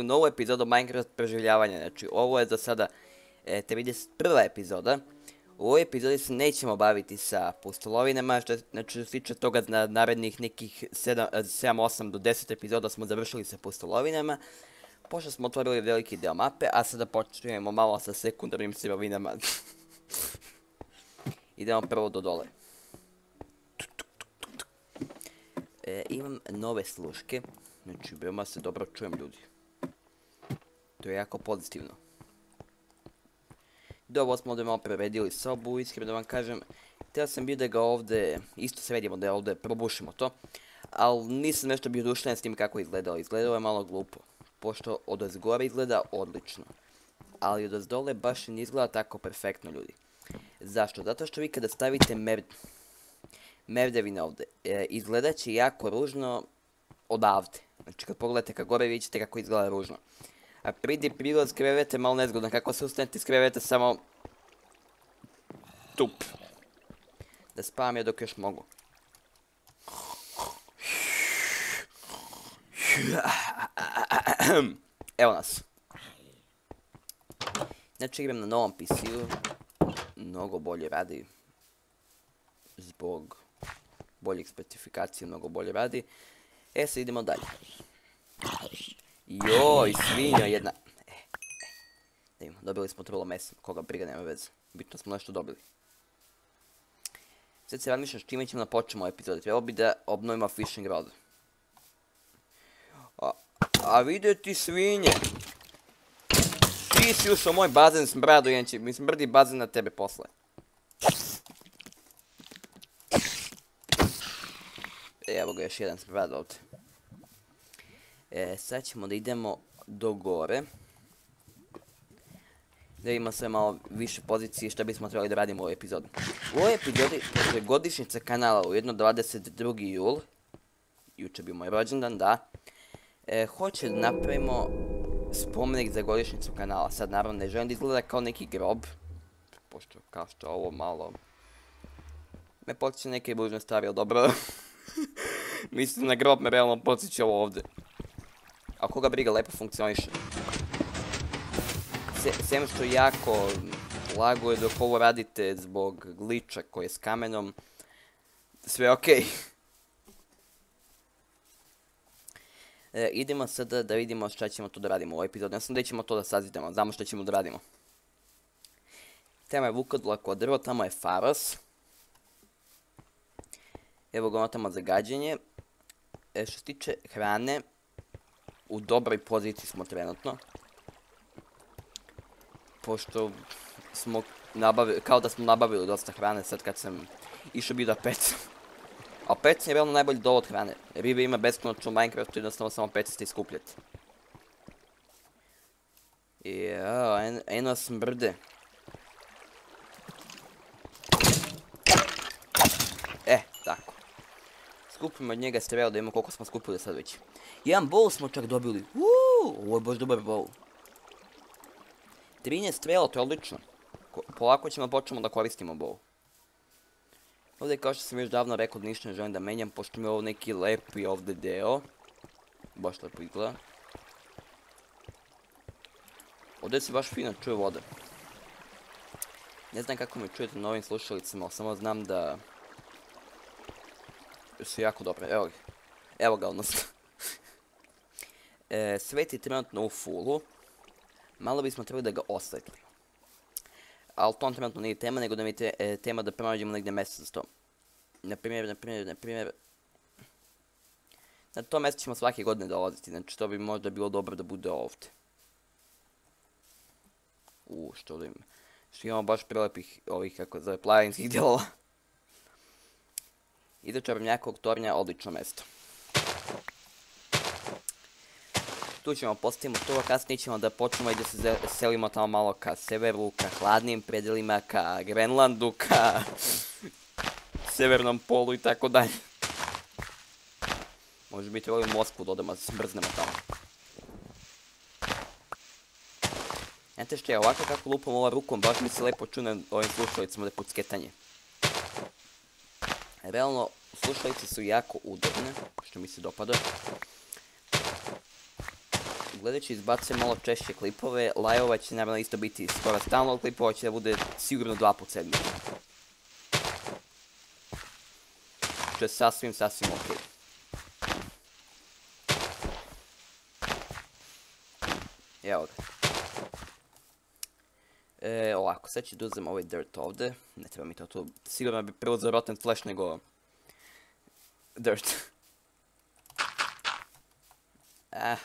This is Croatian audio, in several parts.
novu epizodu Minecraft preživljavanja. Znači, ovo je za sada 31. epizoda. U ovoj epizodi se nećemo baviti sa pustolovinama, znači što se tiče toga na narednih nekih 7, 8 do 10 epizoda smo završili sa pustolovinama. Pošto smo otvorili veliki deo mape, a sada počnemo malo sa sekundarnim sirovinama. Idemo prvo do dole. Imam nove sluške, znači veoma se dobro čujem, ljudi. To je jako pozitivno. Dobro smo ovdje malo preredili sobu, iskreno da vam kažem. Htio sam bio da ga ovdje isto sredimo, da ovdje probušimo to. Ali nisam nešto bio dušljen s tim kako izgledalo. Izgledalo je malo glupo. Pošto od ozgore izgleda odlično. Ali od ozdole baš ne izgleda tako perfektno, ljudi. Zašto? Zato što vi kada stavite merdevine ovdje, izgledat će jako ružno odavde. Znači kad pogledate ka gore vidite ćete kako izgleda ružno. A pridi prilaz krevete malo nezgodno, kako se ustanete iz krevete samo tup. Da spavam je dok još mogu. Evo nas. Znači igram na novom PC-u. Mnogo bolje radi. Zbog boljih specifikacija mnogo bolje radi. Sad idemo dalje. Joj, svinja jedna. Dobili smo trlo meso, koga briga, nema veze. Bitno smo nešto dobili. Sad se razmišljam s čime ćemo da počnemo ovaj epizod. Trebalo bi da obnovimo fishing rod. A vidio ti svinje. Ti si ušao moj bazen smradu, jenči. Mi smrdi bazen na tebe posle. Evo ga još jedan smrad ovdje. Sad ćemo da idemo do gore. Da imamo sve malo više pozicije što bismo trebali da radimo u ovoj epizodi. U ovoj epizodi, pošto je godišnjica kanala ujedno 22. jul. Juče bio moj rođendan, da. Hoće da napravimo spomenik za godišnjicu kanala. Sad naravno ne želim da izgleda kao neki grob. Pošto kao što ovo malo me podsjeća neke bužne stvari, ali dobro. Mislim na grob me realno podsjeća ovo ovdje. A koga briga, lepo funkcioniše. Sem što jako laguje dok ovo radite zbog glitcha koji je s kamenom. Sve okej. Idemo sada da vidimo šta ćemo tu da radimo u ovoj epizodi. Ja sam da ćemo to da sazidemo, znamo šta ćemo da radimo. Tamo je vukodlako drvo, tamo je faros. Evo ga ono tamo za gađenje. Što se tiče hrane, u dobroj poziciji smo trenutno. Pošto smo nabavili, kao da smo nabavili dosta hrane sad kad sam išao bio da pecam. A pecam je realno najbolji dovod hrane. Ribe ima beskonačno u Minecraftu, jednostavno samo pecate i skupljate. Jao, eno smrde. Tako. Skupimo od njega strela da imamo koliko smo skupili sad već. Jedan bowl smo čak dobili. Ovo je baš dobar bowl. 13 strela, to je odlično. Polako ćemo počnemo da koristimo bowl. Ovdje kao što sam još davno rekao da ništa ne želim da menjam, pošto mi je ovo neki lepi ovdje deo. Baš lepo izgleda. Ovdje se baš fino čuje voda. Ne znam kako me čujete na ovim slušalicama, ali samo znam da su jako dobre, evo ga. Evo ga odnosno. Svet je trenutno u fullu. Malo bismo trebali da ga osvetli. Ali to trenutno nije tema, nego da mi je tema da pronađemo negdje mjesto za to. Naprimjer... Na to mjesto ćemo svake godine dolaziti, znači to bi možda bilo dobro da bude ovdje. Što da ima. Što imamo baš prelepih ovih, kako zove, planinskih dijelova. I do čarobnjakovog tornja odlično mjesto. Tu ćemo postavimo to, a kasnije ćemo da počnemo i da se selimo tamo malo ka severu, ka hladnim predelima, ka Grenlandu, ka severnom polu i tako dalje. Može biti volim Moskvu da odemo, da se smrznemo tamo. Znate što je, ovako kako lupam ova rukom, baš mi se lepo čune ovim slušalicama da je pucketanje. Realno, slušalice su jako udobne, što mi se dopada. gledajući izbacujem malo češće klipove, live-ova će naravno isto biti skoro stalno, klipova će da bude sigurno 2 put sedmično. Što je sasvim okej. Evo ga. Ovako, sad ću da uzem ovaj dirt ovdje. Ne treba mi to tu. Sigurno bi prvo za rotten flash nego dirt.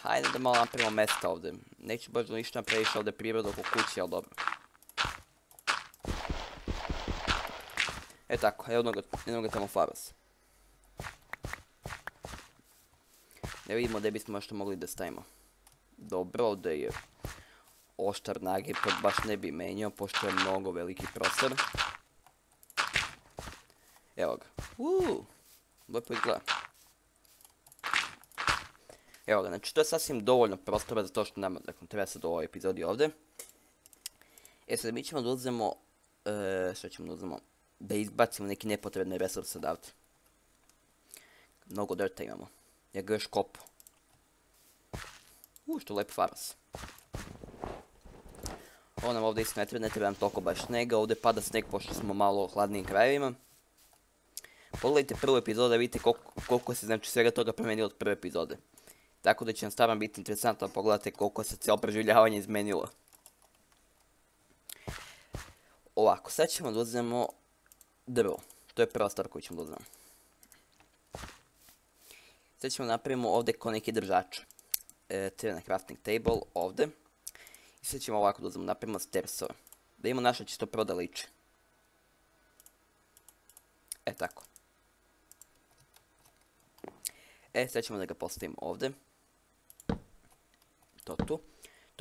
Hajde da malo napravimo mesta ovdje. Neću baš da ništa napraviš ovdje prirodu oko kuće, ali dobro. Tako, jednog tamo faros. Da vidimo gdje bismo još to mogli da stavimo. Dobro, ovdje je oštar nage, pa baš ne bi menjao, pošto je mnogo veliki prostor. Evo ga. Lepo izgleda. Evo ga, znači to je sasvim dovoljno prostora za to što nam treba sad u ovoj epizodi ovdje. Sad mi ćemo da uzmemo, što ćemo da uzmemo? Da izbacimo neki nepotrebne resurse odavde. Mnogo drta imamo. Ja ga još kopu. Što lep faros. Ovo nam ovdje isto ne treba nam toliko baš snega, ovdje pada sneg pošto smo malo u hladnijim krajevima. Pogledajte prvu epizodu da vidite koliko se znači svega toga promenilo od prve epizode. Tako da će nam stvarno biti interesantno da pogledate koliko se cijelo preživljavanje izmenilo. Ovako, sad ćemo da uzmemo drvo. To je prva stvar koju ćemo da uzmemo. Sad ćemo napravimo ovdje ko neki držač. Treba na crafting table ovdje. I sad ćemo ovako da uzmemo, napravimo stairsove. Da imamo naša čisto prvo da liči. Tako. Sad ćemo da ga postavimo ovdje. To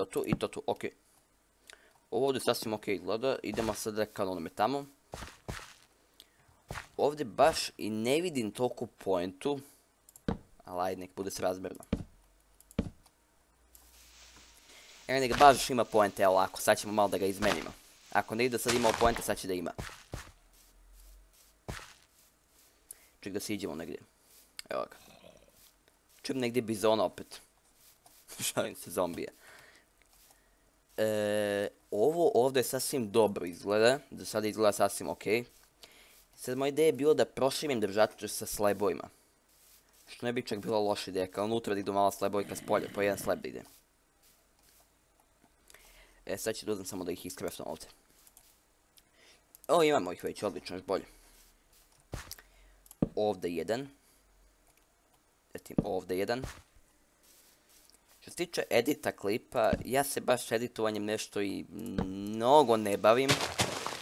tu i to tu, ok. Ovo ovdje sasvim ok izgleda, idemo sada kao onome tamo. Ovdje baš i ne vidim toliko pointu, ali ajde nek bude srazmjerno. Evo nek baš ima pointe, evo ovako, sad ćemo malo da ga izmenimo. Ako ne ide sad imao pointe, sad će da ima. Ček da siđemo negdje. Evo ga. Čujem negdje bizona opet. Šalim se, zombije. Ovo ovdje sasvim dobro izgleda. Do sada izgleda sasvim ok. Sad moja ideja je bilo da proširim držače sa slabovima. Što ne bi čak bila loša ideja. Kao unutra da idu mala slabojka s polja. Po jedan slab da ide. Sad ću da uzem samo da ih iskreftam ovdje. Imamo ih već, odlično, još bolje. Ovdje jedan. Zatim ovdje jedan. Što se tiče edita klipa, ja se baš editovanjem nešto i mnogo ne bavim.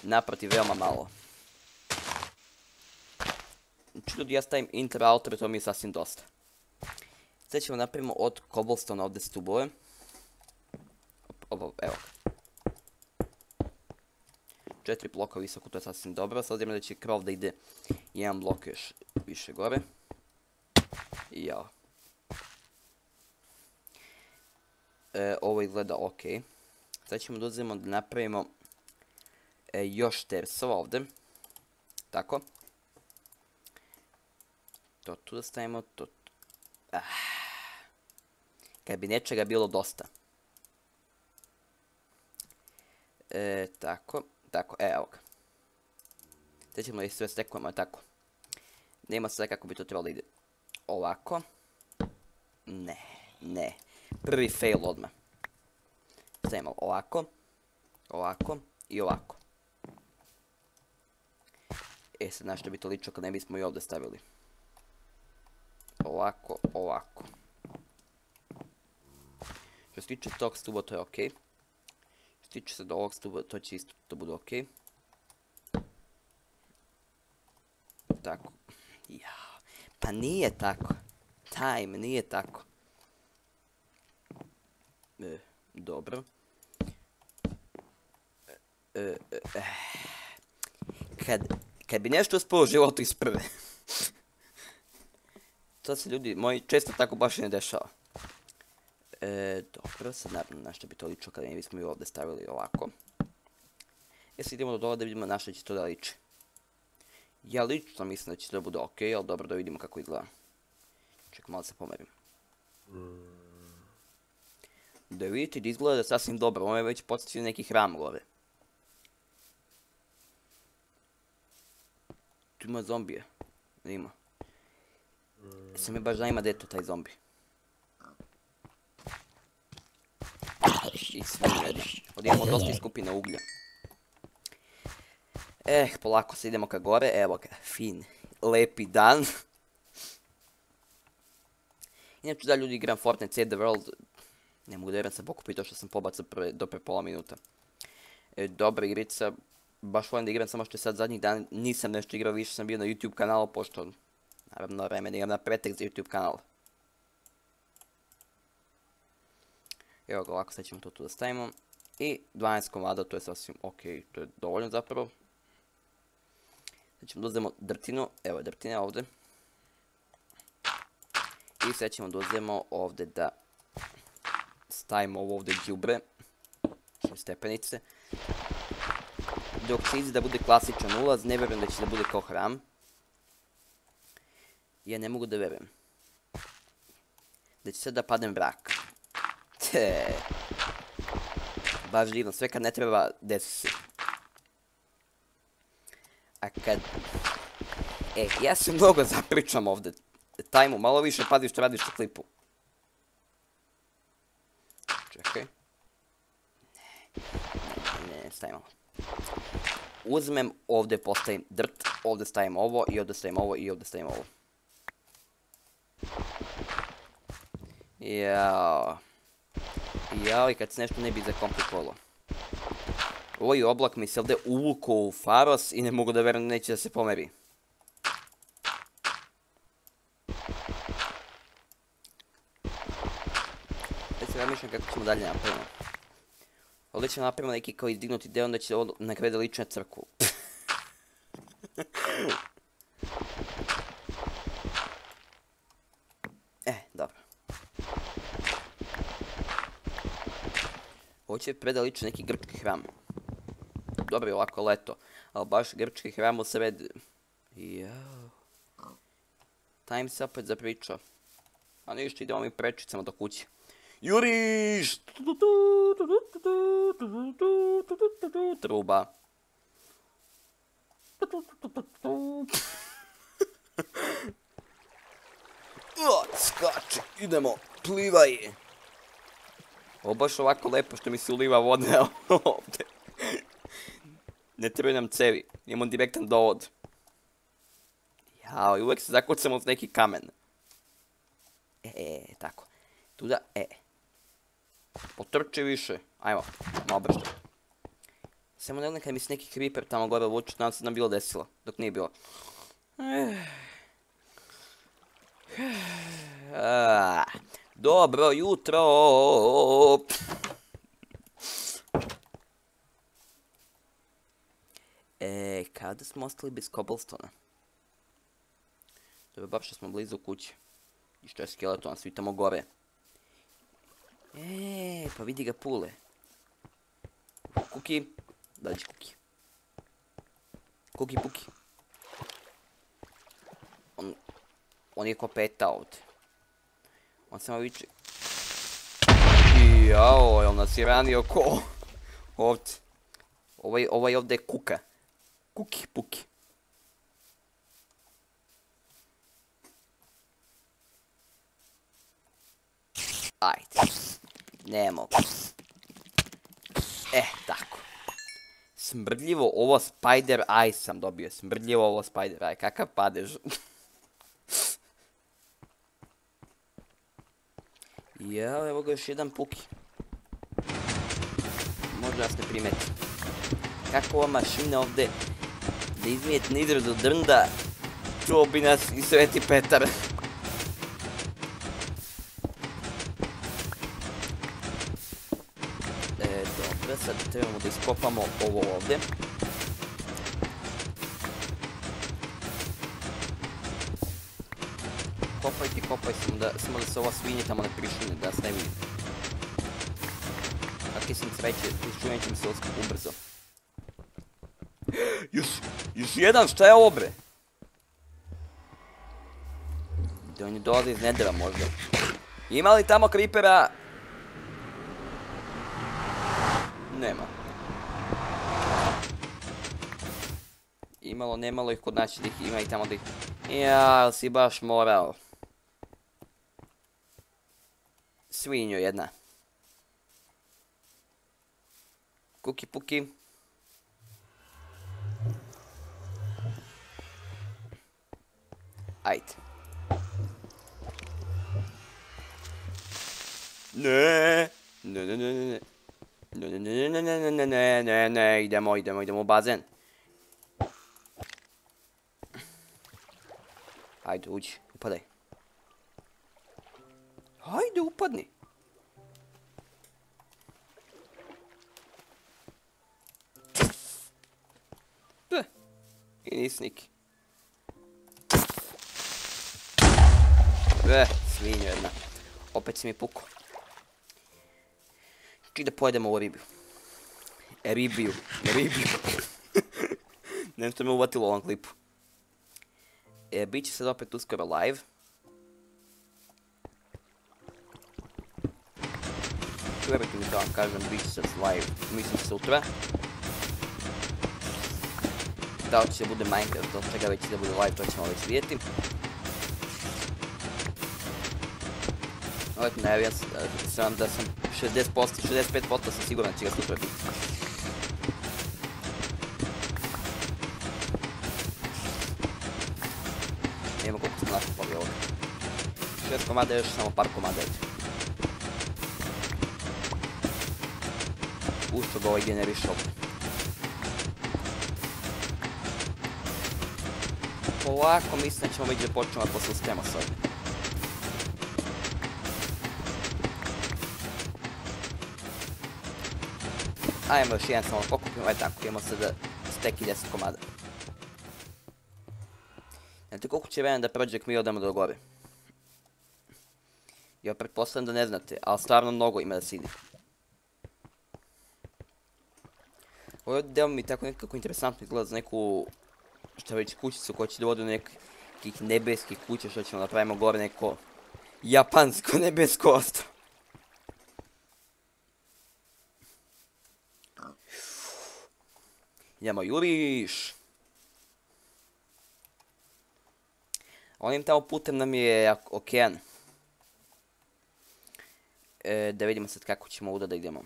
Naprotiv, veoma malo. Znači ljudi, ja stavim intro, outro, to mi je sasvim dosta. Sad ćemo napravimo od cobblestone ovdje stubove. Evo. 4 bloka visoko, to je sasvim dobro. Sad idemo da će krov da ide jedan blok još više gore. Jao. Ovo izgleda ok. Sad ćemo da uzmemo da napravimo još tersova ovdje. Tako. To tu da stavimo, to tu. Kad bi nečega bilo dosta. Tako, evo ga. Sad ćemo da sve stekujemo, tako. Nema sve kako bi to trebalo da ide. Ovako. Ne. Prvi fail odmah. Stavimo ovako. Ovako i ovako. Sad na što bi to ličilo kad ne bismo i ovdje stavili. Ovako. Što se tiče tog stuba, to je ok. Što se tiče sad ovog stuba, to će isto to bude ok. Tako. Jao. Pa nije tako. Time, nije tako. Dobro. Kad bi nešto uspio u životu iz prve. To se ljudi moji često tako baš i ne dešava. Dobro, sad naravno na što bi to ličilo kada ne bismo i ovdje stavili ovako. Sad idemo do dole da vidimo na što će to da liči. Ja lično mislim da će to bude ok, ali dobro da vidimo kako izgleda. Čekaj, malo se pomerim. Da vidite da izgleda sasvim dobro, ovo je već podsjeća neki hram gore. Tu ima zombije. Ima. Sam mi baš zanima gdje je to taj zombi. I svinjari. Ovdje imamo dosta skupina uglja. Polako se idemo ka gore, evo ga, fin, lepi dan. Inače da ljudi igram Fortnite Save the World, ne mogu da vjerujem sam pokupio to što sam pobacao do pre pola minuta. Dobra igrica, baš volim da igram, samo što je sad zadnjih dana nisam nešto igrao, više sam bio na YouTube kanalu, pošto naravno vreme da igram na pretek za YouTube kanal. Evo ga, ovako sad ćemo to tu da stavimo. I 12 komada, to je sasvim ok, to je dovoljno zapravo. Sad ćemo da uzmemo drtinu, evo je drtina ovdje. I sad ćemo da uzmemo ovdje da stavimo ovo ovdje đubre. Stepenice. Dok se izde da bude klasičan ulaz, ne vjerujem da će da bude kao hram. Ja ne mogu da vjerujem. Da će sad da padne mrak. Baš divno, sve kad ne treba desi se. A kad... ja se mnogo zapričam ovdje. Tajmu, malo više pazi što radiš u klipu. Čekaj. Ne, stavimo. Uzmem, ovdje postavim drt, ovdje stavim ovo, i ovdje stavim ovo, i ovdje stavim ovo. Jao, i kad se nešto ne bi zakomplikovalo. Ovaj oblak mi se ovdje uvukao u Faros i ne mogu da vjerujem da neće da se pomeri. Već se razmišljam kako ćemo dalje napravimo. Ovdje ćemo napravimo neki kao izdignuti deo, onda će ovo na kraju da liči na crkvu. Dobro. Ovo će preda liči neki grčki hram. Dobro je ovako leto, ali baš grčki hram u sred... Jao... Time se opet zapričao. A ništa, idemo mi prečicama do kuće. Juriš! Truba. Skače, idemo, plivaj. Ovo baš ovako lepo što mi se uliva voda ovdje. Ne trebaju nam cevi, imamo direktan dovod. Jao, i uvijek se zakucamo uz neki kamen. Tako. Tuda, potrči više. Ajmo, malo brže. Samo ne kad mi se neki creeper tamo gore vuče, nam se nam bilo desilo, dok nije bilo. Dobro jutro. Kada smo ostali bez cobblestona? Dobro, baš što smo blizu kuće. I što je skeleton, svi tamo gore. Pa vidi ga pule. Kuki. Dađi Kuki. Kuki Puki. On je ko peta ovdje. On samo viče... Jao, jel nas je ranio ko? Ovdje. Ovaj ovdje je Kuka. Kuki Puki. Ajde. Ne mogu. Tako. Smrdljivo ovo Spider Eye sam dobio. Smrdljivo ovo Spider Eye. Kakav padež. Jao, evo ga još jedan Puki. Možda nas ne primeti. Kako ova mašina ovdje da izmijeti nidru do drnda, čuo bi nas i Sveti Petar. Dobro, sad trebamo da iskopamo ovo ovdje. Kopaj, samo da se ova svinje tamo ne prišune, da se ne vidi. Kakve sam cveće, prišunje će mi se ubrzo. Još jedan, šta je ovo bre? Da on je dolazi iz nedera možda. Ima li tamo creepera? Nema. Imalo, nemalo ih kod nas da ih ima i tamo da ih... Ja, si baš morao. Svinjo jedna. Kuki puki. Ajde. Ne. Ne, ne, ne, ne. Ne, ne, ne, ne, ne, ne, ne, ne, ne, idemo u bazen. Ajde, uđi, upadaj. Ajde, upadni. I nisi neki. Svinjo jedna. Opet si mi pukao. Či da pojedemo ovu ribiju. Ribiju. Ne što me uvatilo u ovom klipu. Biće sad opet uskoro live. Trebajte mi da vam kažem, biće sad live, mislim sutra. Da li će da bude Minecraft, od čega već da bude live, to ćemo već vidjeti. Ovdje najavljam sam da sam 65% sam siguran da će ga sutra biti. Nijemo koliko sam našapali ovdje. 6 komada, još samo par komada ovdje. Ušto ga ovaj generiše ovdje. Polako mislim da ćemo već da počnemo da posustemo s ovdje. Ajmo još jedan samo pokupimo, aj tako, imamo sada stek i 10 komada. Znate koliko će vremena da prođe dok mi odemo do gore? Ja pretpostavljam da ne znate, ali stvarno mnogo ima da se ide. Ovo deo mi tako nekako interesantno izgleda za neku, šta već, kućicu koja će da vodi do nekih nebeskih kuća, što ćemo napravimo gore neko japansko nebesko ostrvo. Idemo, juriš! Onim tamo putem nam je okean. Da vidimo sad kako ćemo ovdje da idemo.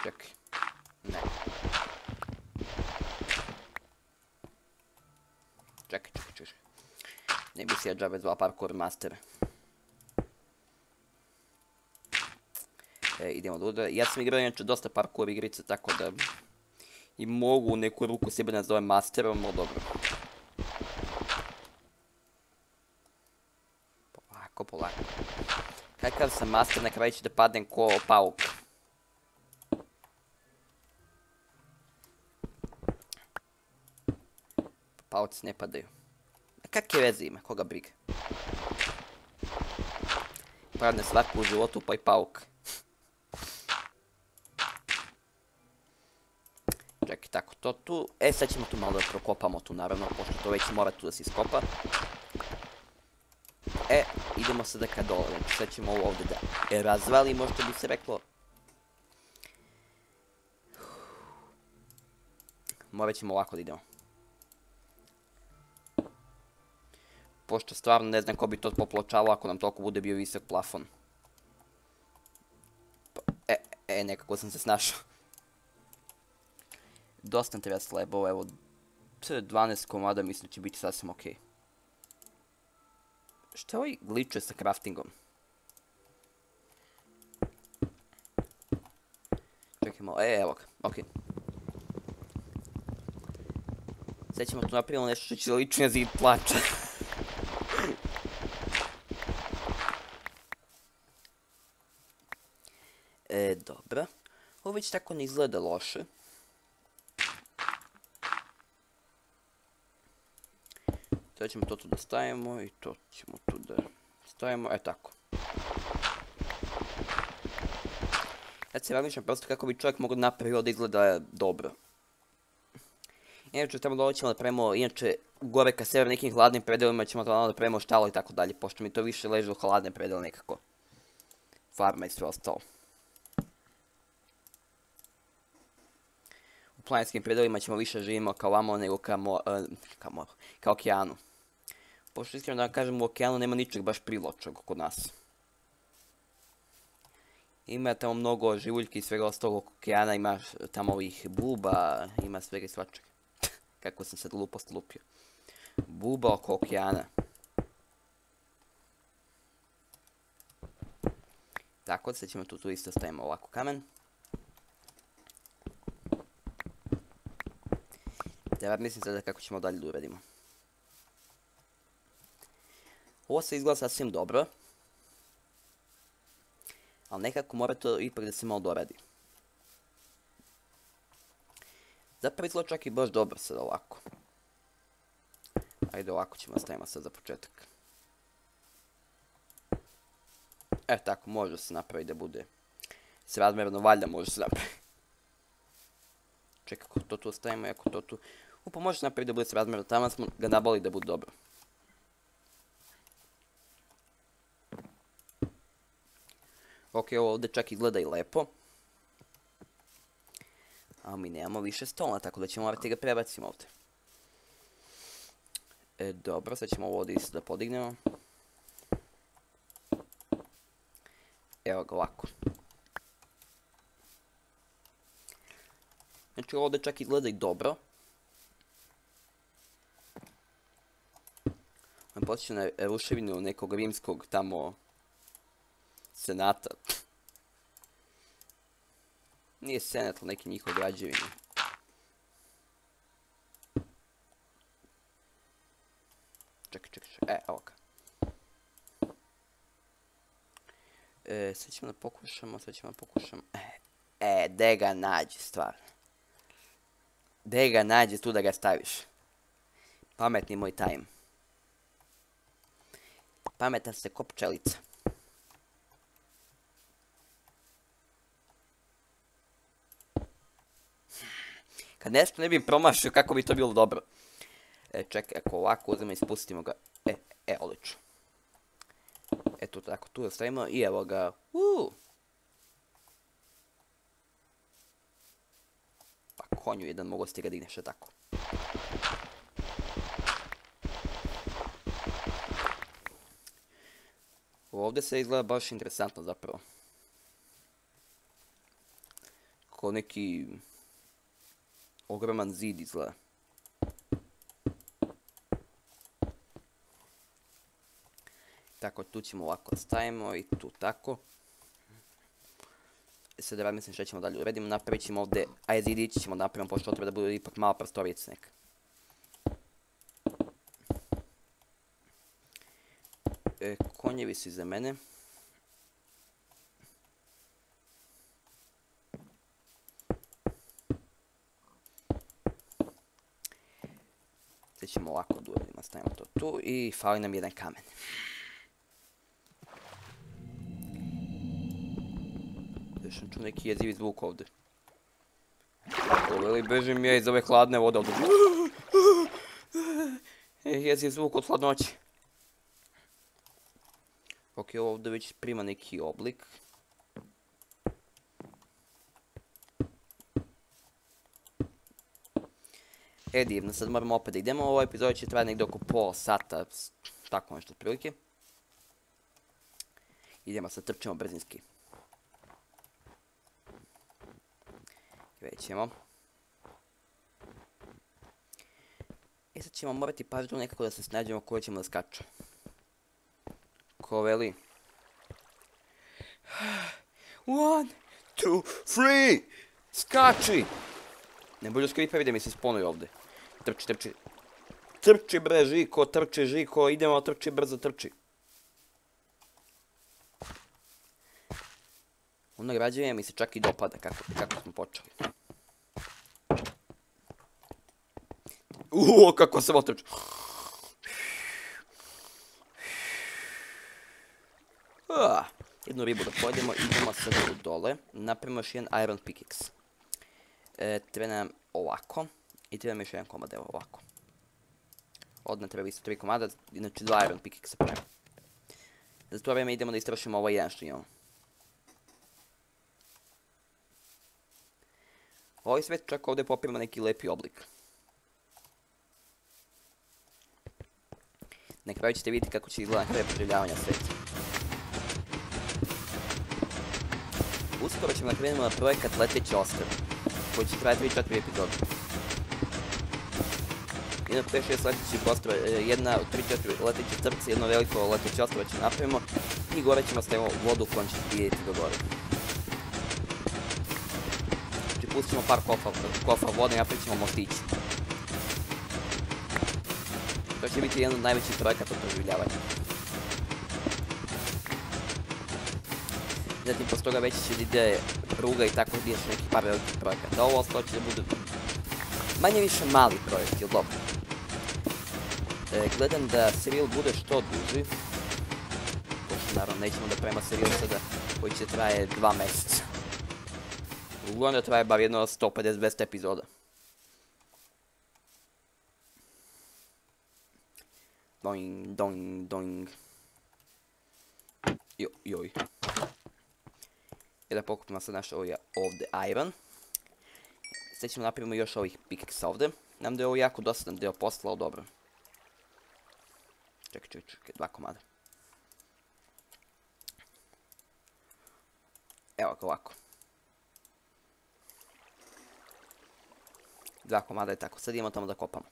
Čekaj. Ne. Čekaj. Ne bi si ja džabe zvala parkour mastera. Idemo da ja sam igrao inače dosta parkour igrice, tako da i mogu u neku ruku sebe nazovem masterom, no dobro. Polako. Kakav sam master, na kraju ću da padnem ko pauk. Pauci ne padaju. A kakve veze ima, koga briga? Padne svako u životu, pa i pauk. Čekaj, tako, to tu... sad ćemo tu malo da prokopamo tu, naravno, pošto to već mora tu da se iskopa. Idemo sada ka dole, znači sad ćemo ovo ovdje da razvalimo, što bi se reklo. Morat ćemo ovako da idemo. Pošto stvarno ne znam ko bi to popločalo ako nam toliko bude bio visok plafon. Nekako sam se snašao. Dosta treba slabova, evo 12 komada mislim da će biti sasvim okej. Šta ovaj glitchuje sa craftingom? Čekajmo, evo ga, okej. Sad ćemo tu napravimo nešto što će lično na zid plača. Dobro. Ovo već tako ne izgleda loše. Sada ćemo to tu da stavimo i to ćemo tu da stavimo, tako. Ja se razmišljam prosto kako bi čovjek mogao napraviti da izgleda dobro. Inače, tamo dole ćemo da pravimo, inače, gore ka sever nekim hladnim predelima ćemo to onda premo štalo i tako dalje, pošto mi to više leže u hladne predele nekako. Farma i sve ostalo. U planinskim predelima ćemo više živimo kao vamo nego ka okeanu. Pošto iskreno da vam kažem, u okeanu nema ničeg baš privlačnog kod nas. Ima tamo mnogo živuljki i svega ostalog okeana, ima tamo ovih buba, ima svega i svačega. Kako sam sad glupost lupio. Buba oko okeana. Tako, sad ćemo tu isto stavimo ovako kamen. Treba mislim sada kako ćemo dalje da uradimo. Ovo se izgleda sasvim dobro. Ali nekako mora to ipak da se malo doradi. Zapravo izgleda čak i baš dobro sad ovako. Ajde ovako ćemo stavimo sad za početak. Tako može se napraviti da bude srazmjerno, valjda može se napraviti. Čekaj, ako to tu stavimo i ako to tu... Pa može se napraviti da bude srazmjerno, tamo smo ga nabali da bude dobro. Ok, ovo ovdje čak izgleda i lepo. A mi nemamo više stola, tako da ćemo morati ga prebacimo ovdje. Dobro, sad ćemo ovo ovdje isto da podignemo. Evo ga ovako. Znači ovdje čak izgleda i dobro. On počne na ruševinu nekog rimskog tamo senata. Nije senat, ali neki njihov građevini. Čekaj. Evo ga. Sad ćemo da pokušamo. De ga nađi stvarno. De ga nađi tu da ga staviš. Pametni moj time. Pametan se ko pčelica. Kad nešto ne bi promašio, kako bi to bilo dobro. Čekaj, ako ovako uzmemo i spustimo ga. Odlično. Eto tako, tu stavimo i evo ga. Pa konju jedan mogo ste ga digneš, tako. Ovdje se izgleda baš interesantno zapravo. Ko neki ogroman zid izgleda. Tako, tu ćemo ovako stavimo i tu tako. Sad ja mislim što ćemo dalje uredimo. Napravit ćemo ovdje, zidići ćemo napraviti, pošto treba da bude ipak malo prostorica neka. Konjevi su iza mene. Sad ćemo ovako da uredimo, stavimo to tu i fali nam jedan kamen. Još sam čuo neki jezivi zvuk ovdje. Ili bežim ja iz ove hladne vode ovdje. Jeziv zvuk od hladnoće. Ok, ovo ovdje već prima neki oblik. Divno, sad moramo opet da idemo. Ovo epizod će trajati negdje oko pola sata, tako nešto otprilike. Idemo sad, trčemo brzinski. Krećemo. Sad ćemo morati pažnju nekako da se snađemo koje ćemo da skačemo. Ko veli? 1, 2, 3! Skači! Ne budu skripevi da mi se sponuju ovdje. Trči. Trči bre, Žiko, trči, Žiko, idemo, trči, brzo, trči. Ono građevina mi se čak i dopada kako smo počeli. Kako sam otrčao. Jednu ribu da pojedemo, idemo sad dole. Napravimo još jedan iron pickaxe. Treba nam ovako. I treba nam još jedan komad, evo ovako. Ovdje nam treba isto 3 komada, znači 2 iron pickaxe pravimo. Za to vreme idemo da istrašimo ovaj jedan što imamo. Ovaj svet čak ovdje popima neki lepi oblik. Na kraju ćete vidjeti kako će izgledati na kraju preživljavanja sveta. Uskoro ćemo da krenemo na projekat Leteće ostrvo, koji će trajati 3-4 epizode. Jedno 5-6 letećih ostrva, jedna od 3-4 leteće srce, jedno veliko leteće ostrvo ćemo napravimo i gore ćemo stavimo vodu u kojom ćete vidjeti do gore. Znači pustit ćemo par kofa vode i napravit ćemo mostići. To će biti jedan od najvećih projekata preživljavanja. Zatim posle toga već će da ide pruga i tako ideš neki par velikih projekata. Ovo ostalo će da budu manje više mali projekt, jel dobro? Gledam da serijal bude što duži. Pošto naravno nećemo da pravimo serijal sada koji će traje 2 meseca. Uglavnom da traje bar jedno 150-200 epizoda. Doing, doing, doing. Joj. I da pokupimo sad naš ovdje iron. Sad ćemo napravimo još ovih pickaxe ovdje. Nam da je ovo jako dosadan deo posla, ali dobro. Čekaj, 2 komada. Evo ga ovako. 2 komada je tako, sad idemo tamo da kopamo.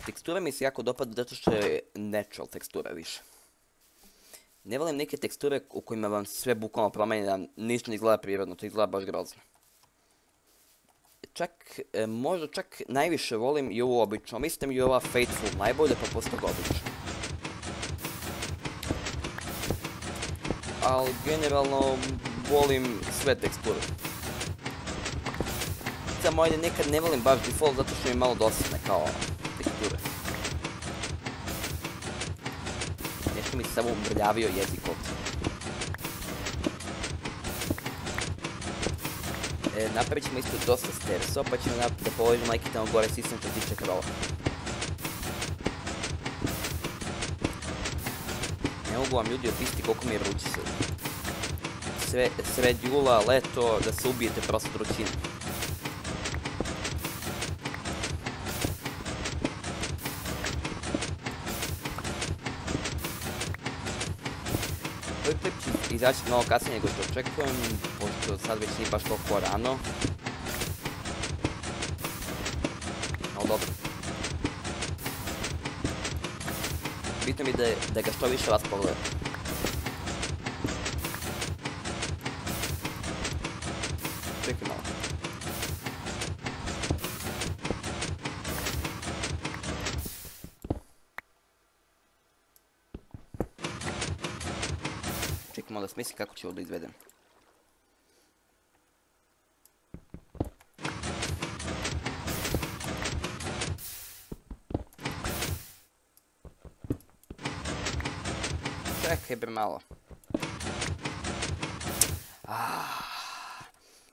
Tekstura mi se jako dopada zato što je natural tekstura više. Ne volim neke teksture u kojima vam sve bukvalno promeni da ništa ne izgleda prirodno, to izgleda baš grozno. Možda čak najviše volim i ovu običnu, mislim i ova Faithful najbolje pa posle toga običnu. Ali generalno volim sve teksture. Samo ajde nekad ne volim baš default zato što mi je malo dosadne kao teksture. Nešto mi se samo umrljavio jezik ovdje. Napravit ćemo isto dosta stairsova, pa ćemo da položimo neki tamo gore sistem što se tiče krova. Ne mogu vam ljudi opisati koliko mi je vruće sad. Sred jula, leto, da se ubijete prosto od vrućine. Ovaj klip će izaći malo kasnije nego što očekujem, pošto sad već nije baš toliko rano. No dobro. Bitno mi da ga što više vas pogleda. Čekaj malo. Čekaj malo da smislim kako ću ovo da izvedem. Čekaj bre malo.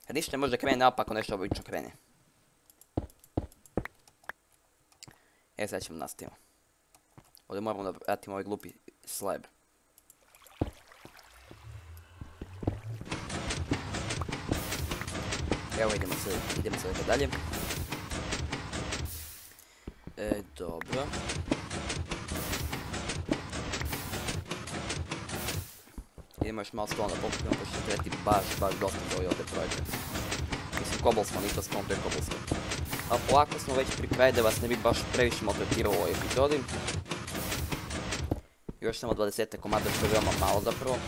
Kad ništa ne može da krene naopako, nešto obično krene. Sad ćemo nastavimo. Ovdje moramo da vratimo ovaj glupi slab. Evo idemo sad dalje. Dobro. Idemo još malo stona da pokupimo, pa će trebati baš dosta za ovaj ovdje projekat. Mislim, cobblestone, isto stone, to je cobblestone. Ali polako smo već pri kraju da vas ne bi baš previše maltretirao u ovoj epizodi. Još samo 20 komada što je veoma malo zapravo.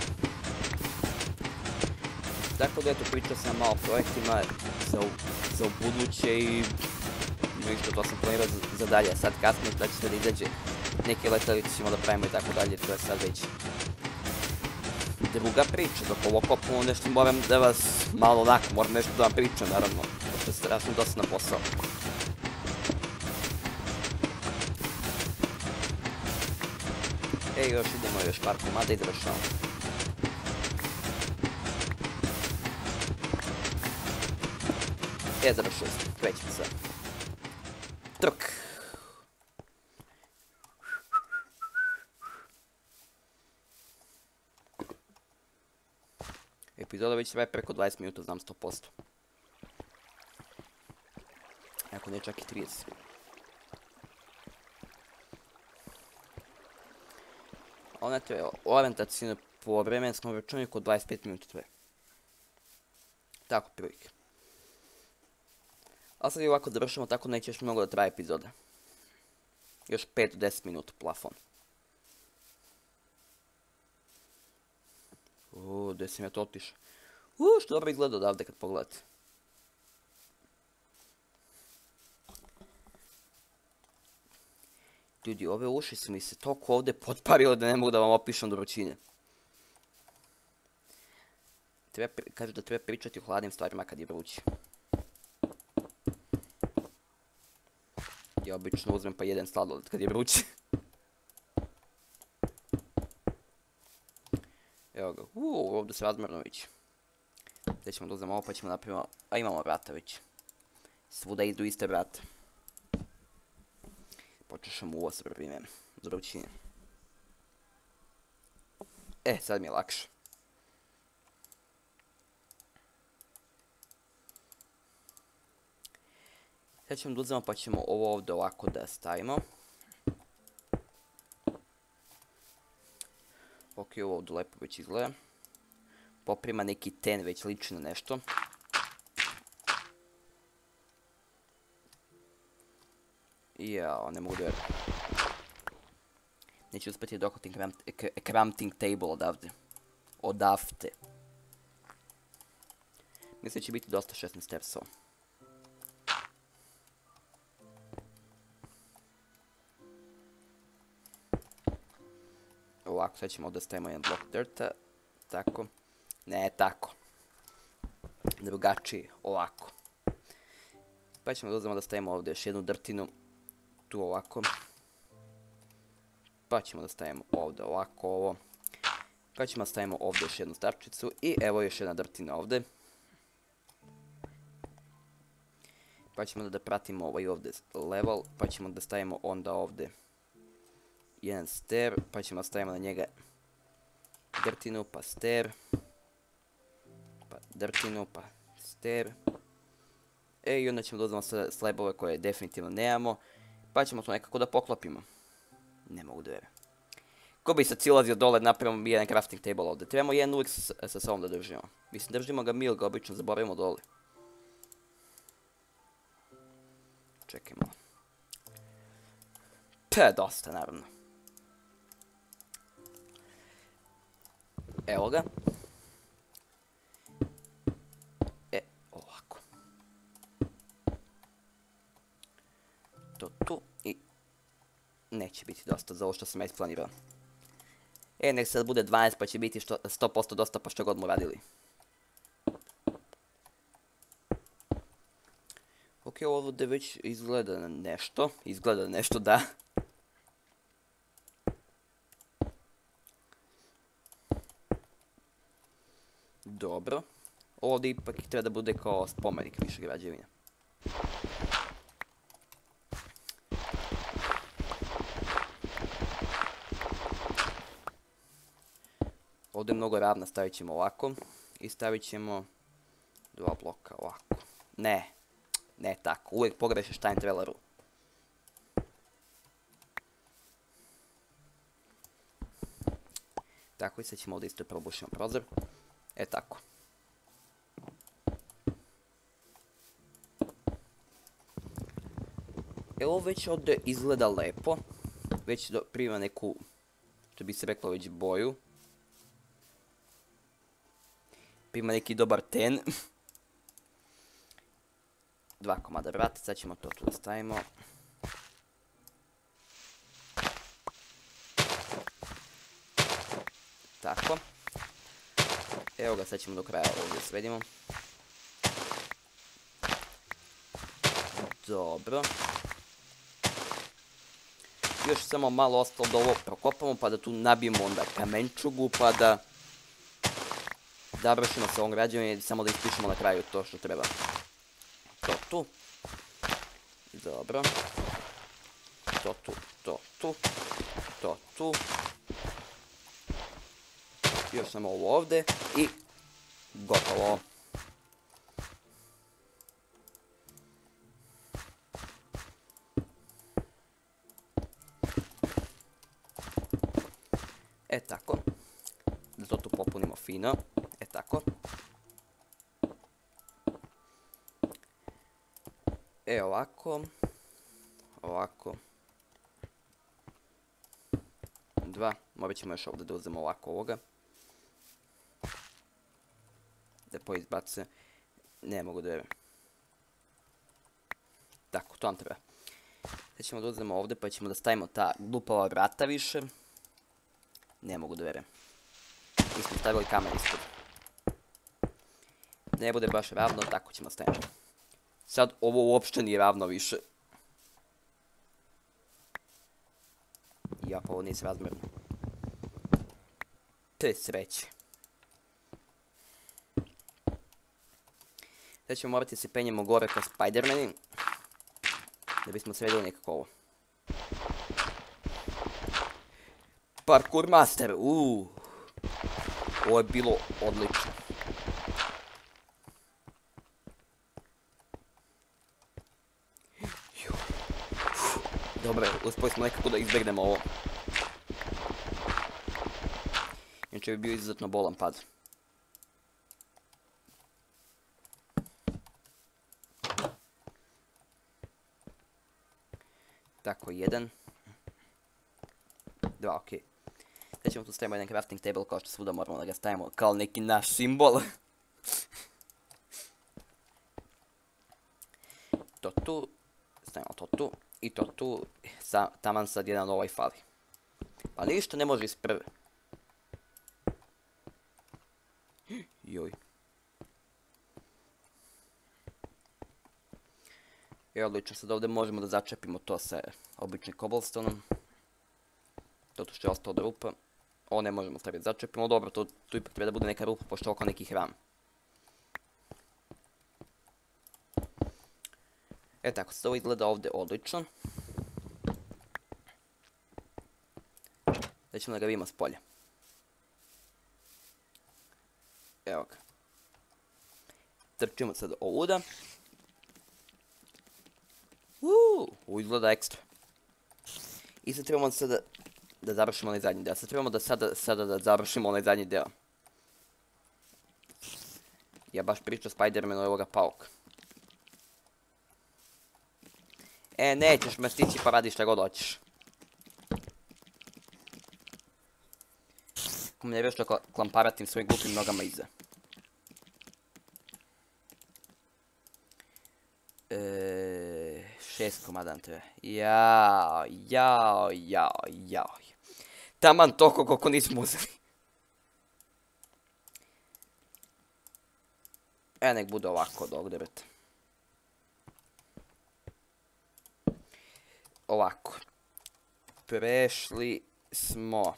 Tako da eto, pričao sam malo o projektima za ubuduće i ništa, to sam planirao za dalje. Sad kasnije da će da izađe neke letelice ćemo da pravimo i tako dalje, to je sad već druga priča. Dok ovo kopamo nešto moram da vas malo onako, moram nešto da vam pričam naravno, pošto je strašno dosta na posao. Još idemo još par komada i završavamo. Završili smo, krećemo sad. Trk. Epizoda već traje preko 20 minuta, znam 100%. Ako ne čak i 30. Ona treba orijentacijno po vremenskom računniku od 25 minuta traje. Tako prilike. A sad i ovako završamo, tako neće još mnogo da traje epizoda. Još 5 do 10 minuta plafon. Gdje sam ja to otišao? Što dobro izgleda odavde kad pogledate. Ljudi, ove uši su mi se toliko ovdje potparile da ne mogu da vam opišem do vrućine. Kažu da treba pričati o hladnim stvarima kad je vruće. Ja obično uzmem pa jedan sladoled kad je vruće. Evo ga, ovdje se razmjerno već. Gdje ćemo da uzmemo ovo pa ćemo napraviti, a imamo vrata već. Svuda idu iste vrata. Počešam uvo se prvime, za vrućine. Sad mi je lakše. Sad ćemo da uzmemo pa ćemo ovo ovdje ovako da stavimo. Ok, ovo ovdje lepo već izgleda. Poprima neki ten već liči na nešto. Jao, ne mogu da verujem. Neću uspjeti da dohvatim crafting table odavde. Odavde. Mislim da će biti dosta 16 stepsova. Ovako, sad ćemo ovdje stavimo jedan blok dirta. Tako. Ne, tako. Drugačije, ovako. Pa ćemo da uzmemo da stavimo ovdje još jednu drtinu. Tu ovako. Pa ćemo da stavimo ovdje ovako ovo. Pa ćemo da stavimo ovdje još jednu starčicu. I evo još jedna drtina ovdje. Pa ćemo da pratimo ovaj ovdje level. Pa ćemo da stavimo onda ovdje jedan stair. Pa ćemo da stavimo na njega drtinu pa stair. Pa drtinu pa stair. I onda ćemo da uzmemo slabove koje definitivno nemamo. Pa ćemo to nekako da poklopimo. Ne mogu da verujem. Ko bi sad silazio dole, napravimo jedan crafting table ovdje. Trebamo jedan uvijek sa sobom da držimo. Mislim, držimo ga mi ili ga obično zaboravimo dole. Čekaj malo. Dosta, naravno. Evo ga. Ovako. To tu i neće biti dosta za ovo što sam ja isplanirao. Nek sad bude 12 pa će biti 100% dosta pa što god mu radili. Ok, ovdje već izgleda na nešto. Izgleda na nešto, da. Dobro. Ovdje ipak treba da bude kao spomenik više građevina. Ovdje je mnogo ravna, stavit ćemo ovako. I stavit ćemo 2 bloka ovako. Ne tako, uvijek pogrešiš time traileru. Tako i sad ćemo ovdje isto probušimo prozor. Tako. Ovo već ovdje izgleda lepo. Već prima neku, što bi se reklo, već boju. Prima neki dobar ten. 2 komada vrata, sad ćemo to tu da stavimo. Tako. Evo ga, sad ćemo do kraja ovdje svedimo. Dobro. Još samo malo ostalo da ovo prokopamo, pa da tu nabijemo onda kamenčugu, pa da završimo sa ovom građevinom i samo da ispišemo na kraju to što treba. To tu. Dobro. To tu, to tu. To tu. Još samo ovo ovdje i Gotovo. E tako. Da to tu popunimo fino. E tako. E ovako. Ovako. 2. Morat ćemo još ovdje da uzmemo ovako ovoga. Da poizbace. Ne mogu da vjerujem. Tako, to nam treba. Sad ćemo da uzmemo ovdje pa ćemo da stavimo ta glupava vrata više. Ne mogu da vjerujem. Mi smo stavili kamen ispod. Ne bude baš ravno, tako ćemo staviti. Sad ovo uopšte nije ravno više. Ja, pa ovo nije srazmjerno. Te sreće. Sad ćemo morati se penjemo gore kao Spider-Mani. Da bismo sredili nekako ovo. Parkour master, ovo je bilo odlično. Dobro, uspjeli smo nekako da izbjegnemo ovo. Inače bi bio izuzetno bolan pad. Tako, 1. 2, okej. Sad ćemo tu stavimo jedan crafting table kao što svuda moramo da ga stavimo kao neki naš simbol. To tu. Stavimo to tu. I to tu. Taman sad jedan ovaj fali. Pa ništa ne može iz prve. Joj. I odlično, sad ovdje možemo da začepimo to sa običnim cobblestoneom. To što je ostalo od rupa. Ovo ne možemo staviti začepimo, dobro, tu ipak treba da bude neka rupa, pošto je oko neki hram. E tako, sad ovo izgleda ovdje odlično. Da ćemo da ga vidimo s polja. Evo ga. Trčimo sad ovuda. Ovo izgleda ekstra. I sad trebamo sada da završimo onaj zadnji deo. Sad trebamo da sada da završimo onaj zadnji deo. Ja baš pričam Spider-Manu ovoga pauka. E, nećeš me stići pa radi šta god hoćeš. Kako mi ne vješ da klamparatim svojim glupim nogama iza. 6 komada nam treba. Jao. Taman toliko koliko nismo uzeli. Nek bude ovako od ovog drveta. Ovako. Prešli smo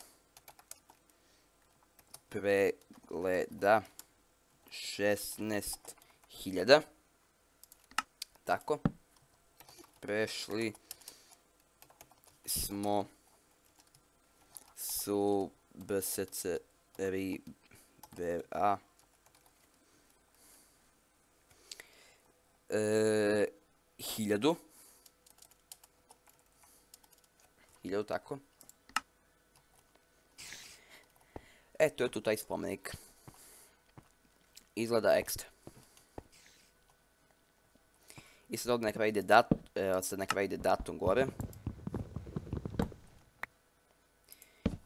pregleda 16.000. Tako. Prešli smo su BSC RIBA 1000. 1000, tako. To je tu taj spomenik. Izgleda ekstra. I sad ovdje neka ide datum gore.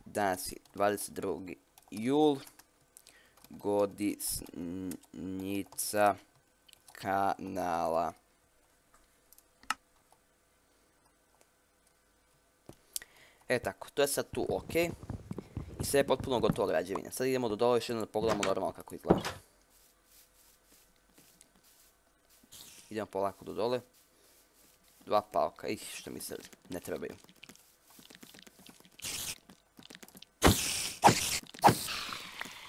Danas je 22. jul. Godišnjica kanala. Tako, to je sad tu ok. I sve je potpuno gotovo građevina. Sad idemo do dole još jednom da pogledamo normalno kako izgleda. Idemo polako do dole. 2 pauka, što mi se ne trebaju.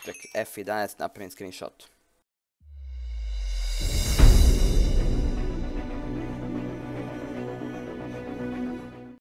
Čekaj, F11 napravim screenshot.